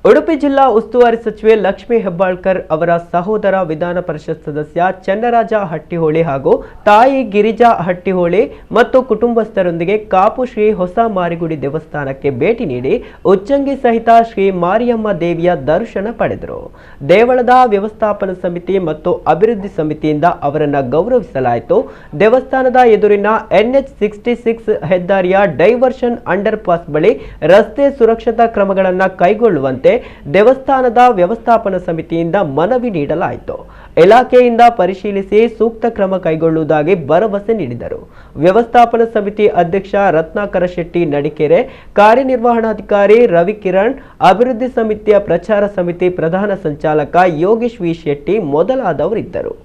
ಉಡುಪಿ ಜಿಲ್ಲಾ ಉಸ್ತುವಾರಿ ಸಚಿವೆ ಲಕ್ಷ್ಮೀ ಹೆಬ್ಬಾಳ್ಕರ್ ಅವರ ಸಹೋದರ ವಿಧಾನ ಪರಿಷತ್ ಸದಸ್ಯ ಚನ್ನರಾಜ ಹಟ್ಟಿಹೊಳಿ ಹಾಗೂ ತಾಯಿ ಗಿರಿಜಾ ಹಟ್ಟಿಹೊಳಿ ಮತ್ತು ಕುಟುಂಬಸ್ಥರೊಂದಿಗೆ ಕಾಪು ಶ್ರೀ ಹೊಸ ಮಾರಿಗುಡಿ ದೇವಸ್ಥಾನಕ್ಕೆ ಭೇಟಿ ನೀಡಿ ಉಚ್ಚಂಗಿ ಸಹಿತ ಶ್ರೀ ಮಾರಿಯಮ್ಮ ದೇವಿಯ ದರ್ಶನ ಪಡೆದರು. ದೇವಳದ ವ್ಯವಸ್ಥಾಪನಾ ಸಮಿತಿ ಮತ್ತು ಅಭಿವೃದ್ಧಿ ಸಮಿತಿಯಿಂದ ಅವರನ್ನು ಗೌರವಿಸಲಾಯಿತು. ದೇವಸ್ಥಾನದ ಎದುರಿನ NH66 ಹೆದ್ದಾರಿಯ ಡೈವರ್ಷನ್ ಅಂಡರ್ ಪಾಸ್ ಬಳಿ ರಸ್ತೆ ಸುರಕ್ಷತಾ ಕ್ರಮಗಳನ್ನು ಕೈಗೊಳ್ಳುವಂತೆ ದೇವಸ್ಥಾನದ ವ್ಯವಸ್ಥಾಪನಾ ಸಮಿತಿಯಿಂದ ಮನವಿ ನೀಡಲಾಯಿತು. ಇಲಾಖೆಯಿಂದ ಪರಿಶೀಲಿಸಿ ಸೂಕ್ತ ಕ್ರಮ ಕೈಗೊಳ್ಳುವುದಾಗಿ ಭರವಸೆ ನೀಡಿದರು. ವ್ಯವಸ್ಥಾಪನಾ ಸಮಿತಿ ಅಧ್ಯಕ್ಷ ರತ್ನಾಕರ ಶೆಟ್ಟಿ ನಡಿಕೆರೆ, ಕಾರ್ಯನಿರ್ವಹಣಾಧಿಕಾರಿ ರವಿಕಿರಣ್, ಅಭಿವೃದ್ಧಿ ಸಮಿತಿಯ ಪ್ರಚಾರ ಸಮಿತಿ ಪ್ರಧಾನ ಸಂಚಾಲಕ ಯೋಗೇಶ್ ವಿ ಶೆಟ್ಟಿ ಮೊದಲಾದವರಿದ್ದರು.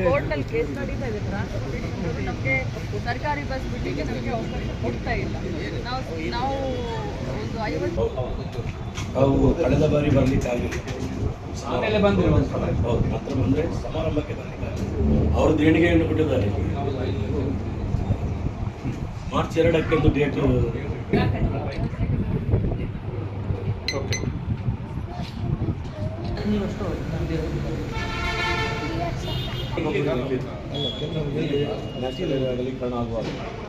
ಕೋರ್ಟ್ನಲ್ಲಿ ಕೇಸ್ ನಡೀತಾ ಇದೆ. ನಮಗೆ ಸರ್ಕಾರಿ ಬಸ್ ಬಿಟ್ಟಿಗೆ ನಮಗೆ ಅವಕಾಶ ಕೊಡ್ತಾ ಇಲ್ಲ. ನಾವು ಒಂದು 50 ಅವು ಕಳೆದ ಬಾರಿ ಬರಲಿಕ್ಕಾಗಿಲ್ಲ. ಆಮೇಲೆ ಬಂದಿರೋ ಹೌದು ಮಾತ್ರ ಬಂದರೆ ಸಮಾರಂಭಕ್ಕೆ ಬರಲಿಕ್ಕಾಗಿಲ್ಲ. ಅವರು ದೇಣಿಗೆಯನ್ನು ಕೊಟ್ಟಿದ್ದಾರೆ. ಮಾರ್ಚ್ 2ಕ್ಕೆ ಒಂದು ಡೇಟ್. ನ್ಯಾಷನಲ್ ಆಗಲಿ ಕಾರಣ ಆಗುವಾಗ